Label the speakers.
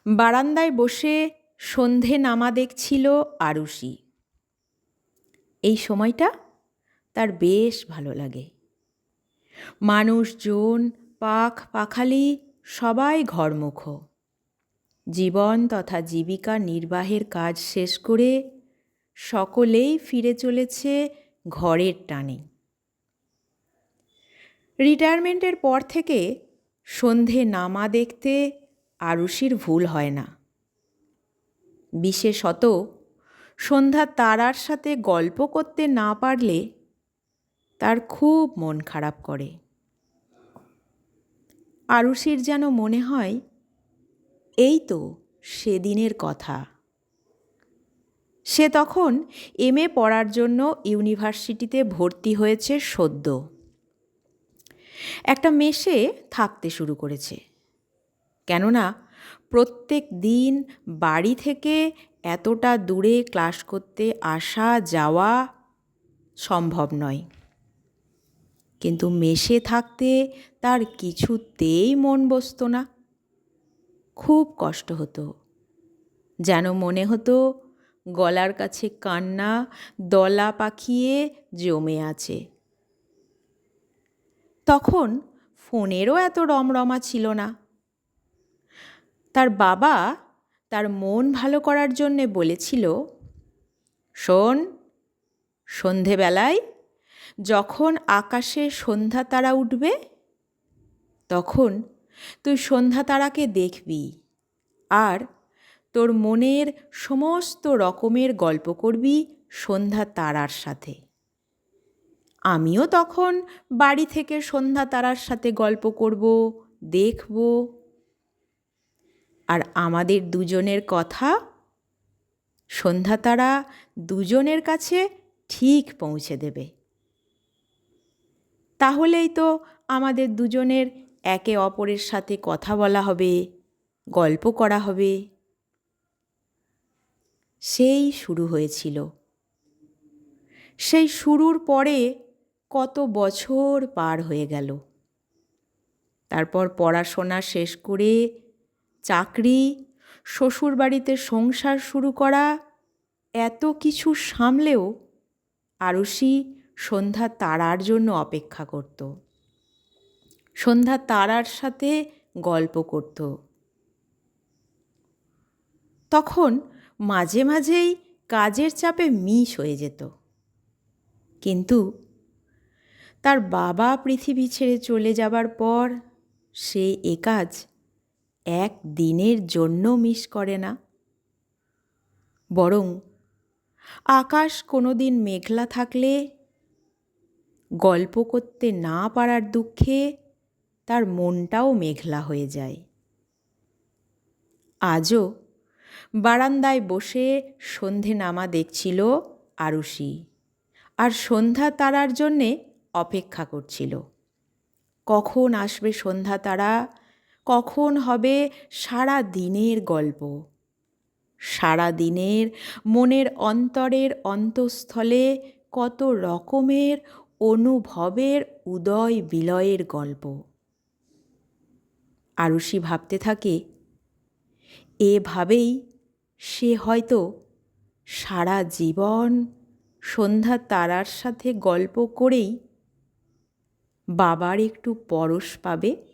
Speaker 1: বারান্দায় বসে সন্ধে নামা দেখছিল আরুষি। এই সময়টা তার বেশ ভালো লাগে। মানুষজন, পাখ পাখালি সবাই ঘরমুখ। জীবন তথা জীবিকা নির্বাহের কাজ শেষ করে সকলেই ফিরে চলেছে ঘরের টানে। রিটায়ারমেন্টের পর থেকে সন্ধে নামা দেখতে আরুষির ভুল হয় না। বিশেষত সন্ধ্যা তারার সাথে গল্প করতে না পারলে তার খুব মন খারাপ করে। আরুষির যেন মনে হয় এই তো সেদিনের কথা। সে তখন এমএ পড়ার জন্য ইউনিভার্সিটিতে ভর্তি হয়েছে সদ্য। একটা মেসে থাকতে শুরু করেছে। কেননা প্রত্যেক দিন বাড়ি থেকে এতটা দূরে ক্লাস করতে আসা যাওয়া সম্ভব নয়। কিন্তু মেসে থাকতে তার কিছুতেই মন বসত না। খুব কষ্ট হতো। যেন মনে হতো গলার কাছে কান্না দলা পাকিয়ে জমে আছে। তখন ফোনেরও এত রমরমা ছিল না। তার বাবা তার মন ভালো করার জন্যে বলেছিল, শোন, সন্ধেবেলায় যখন আকাশে সন্ধ্যা তারা উঠবে তখন তুই সন্ধ্যা তারাকে দেখবি আর তোর মনের সমস্ত রকমের গল্প করবি সন্ধ্যা তারার সাথে। আমিও তখন বাড়ি থেকে সন্ধ্যা তারার সাথে গল্প করব, দেখব, আর আমাদের দুজনের কথা সন্ধ্যা তারা দুজনের কাছে ঠিক পৌঁছে দেবে। তাহলেই তো আমাদের দুজনের একে অপরের সাথে কথা বলা হবে, গল্প করা হবে। সেই শুরু হয়েছিল। সেই শুরুর পরে কত বছর পার হয়ে গেল। তারপর পড়াশোনা শেষ করে চাকরি, শ্বশুরবাড়িতে সংসার শুরু করা, এত কিছু সামলেও আরুষি সন্ধ্যা তারার জন্য অপেক্ষা করত। সন্ধ্যা তারার সাথে গল্প করত। তখন মাঝে মাঝেই কাজের চাপে মিস হয়ে যেত। কিন্তু তার বাবা পৃথিবী ছেড়ে চলে যাবার পর সে এ কাজ এক দিনের জন্য মিস করে না। বরং আকাশ কোনো দিন মেঘলা থাকলে গল্প করতে না পারার দুঃখে তার মনটাও মেঘলা হয়ে যায়। আজও বারান্দায় বসে সন্ধে নামা দেখছিল আরুষি, আর সন্ধ্যা তারার জন্যে অপেক্ষা করছিল। কখন আসবে সন্ধ্যা তারা, কখন হবে সারা দিনের গল্প, সারা দিনের মনের অন্তরের অন্তঃস্থলে কত রকমের অনুভবের উদয় বিলয়ের গল্প। আরুষি ভাবতে থাকে, এভাবেই সে হয়তো সারা জীবন সন্ধ্যা তারার সাথে গল্প করেই বাবার একটু পরশ পাবে।